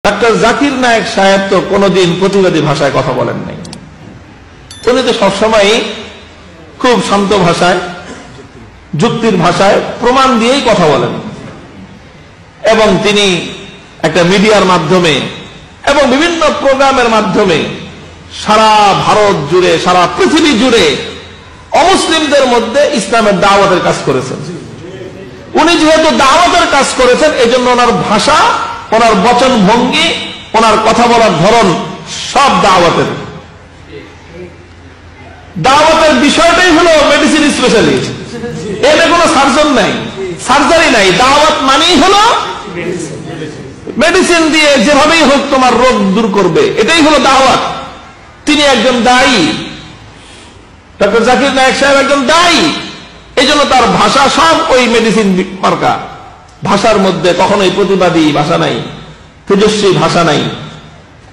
Doctor Zakir Naik সাহেব তো কোনোদিন প্রতিবাদী ভাষায় কথা বলেন নাই। উনি তো সবসময় খুব শান্ত ভাষায়, যুক্তির ভাষায়, প্রমাণ দিয়েই কথা বলেন। এবং তিনি একটা মিডিয়ার মাধ্যমে এবং বিভিন্ন প্রোগ্রামের মাধ্যমে সারা ভারত জুড়ে, সারা পৃথিবী জুড়ে অমুসলিমদের মধ্যে ইসলামের দাওয়াতের কাজ করেছেন। উনি যেহেতু দাওয়াতের কাজ করেছেন, এই জন্য ওনার ভাষা, ওনার বচন ভঙ্গি, ওনার কথা বলার ধরন সব দাওয়াতের। দাওয়াতের বিষয়টাই হলো মেডিসিন স্পেশালিস্ট। এতে কোনো সার্জন নাই, সার্জারি নাই। দাওয়াত মানেই হলো মেডিসিন দিয়ে যেভাবেই হোক তোমার রোগ দূর করবে, এটাই হলো দাওয়াত। তিনি একজন দায়ী, ডক্টর জাকির নায়েক সাহেব একজন দায়ী। এই জন্য তার ভাষা সব ওই মেডিসিন মার্কা। ভাষার মধ্যে কখনোই প্রতিবাদী ভাষা নাই, তেজস্বী ভাষা নাই।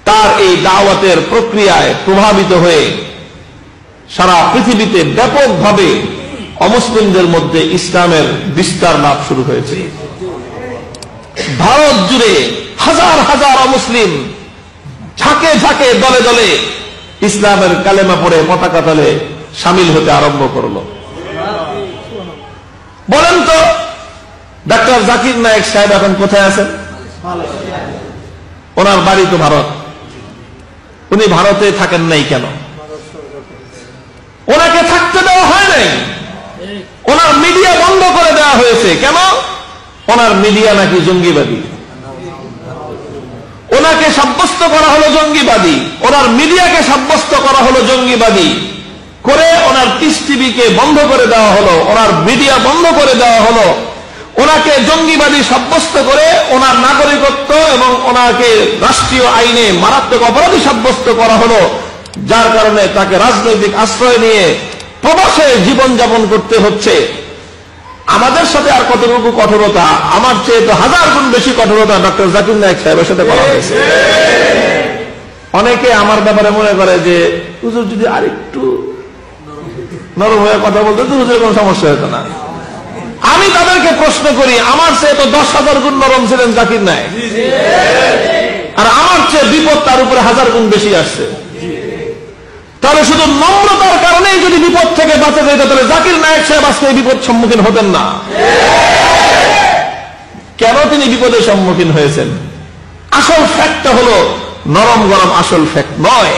তার এই দাওয়াতের প্রক্রিয়ায় প্রভাবিত হয়ে সারা পৃথিবীতে ব্যাপকভাবে অমুসলিমদের মধ্যে ইসলামের বিস্তার লাভ শুরু হয়েছে। ভারত জুড়ে হাজার হাজার অমুসলিম ঝাঁকে ঝাঁকে, দলে দলে ইসলামের কালেমা পড়ে পতাকা তলে সামিল হতে আরম্ভ করলো। বলেন তো, ডাক্তার জাকির নায়েক সাহেব এখন কোথায় আছেন? ওনার বাড়ি তো ভারত। উনি ভারতে থাকেন নাই কেন? ওনাকে থাকতে দেওয়া হয় নাই। ওনার মিডিয়া বন্ধ করে দেওয়া হয়েছে কেন? ওনার মিডিয়া নাকি জঙ্গিবাদী। ওনাকে সাব্যস্ত করা হলো জঙ্গিবাদী, ওনার মিডিয়াকে সাব্যস্ত করা হলো জঙ্গিবাদী করে ওনার পিস টিভিকে বন্ধ করে দেওয়া হলো, ওনার মিডিয়া বন্ধ করে দেওয়া হলো। ওনাকে জঙ্গিবাদী সাব্যস্ত করে ওনার নাগরিকত্ব এবং ওনাকে রাষ্ট্রীয় আইনে মারাত্মক অপরাধী সাব্যস্ত করা হলো, যার কারণে তাকে রাজনৈতিক আশ্রয় নিয়ে প্রবাসে জীবনযাপন করতে হচ্ছে। আমাদের সাথে আর কতটুকু কঠোরতা, আমার চেয়ে তো হাজার গুণ বেশি কঠোরতা ডক্টর জাকির নায়েক সাহেবের সাথে করা হয়েছে। অনেকে আমার ব্যাপারে মনে করে যে হুজুর যদি আরেকটু নরম হয়ে কথা বলতো তো হুজুরের কোনো সমস্যা হতো না। আমি তাদেরকে প্রশ্ন করি, আমার চেয়ে তো 10,000 গুণ নরম ছিলেন জাকির নায়েক, আর আমার চেয়ে বিপদ তার উপরে 1000 গুণ বেশি আসছে। তাহলে শুধু নম্রতার কারণেই যদি বিপদ থেকে বাঁচা যেত, তাহলে জাকির নায়েক সাহেব আজকে এই বিপদ সম্মুখীন হতেন না। কেন তিনি বিপদের সম্মুখীন হয়েছেন? আসল ফ্যাক্টটা হলো নরম গরম আসল ফ্যাক্ট নয়।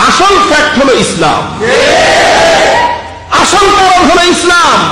আসল ফ্যাক্ট হলো ইসলাম, আসল কারণ হলো ইসলাম।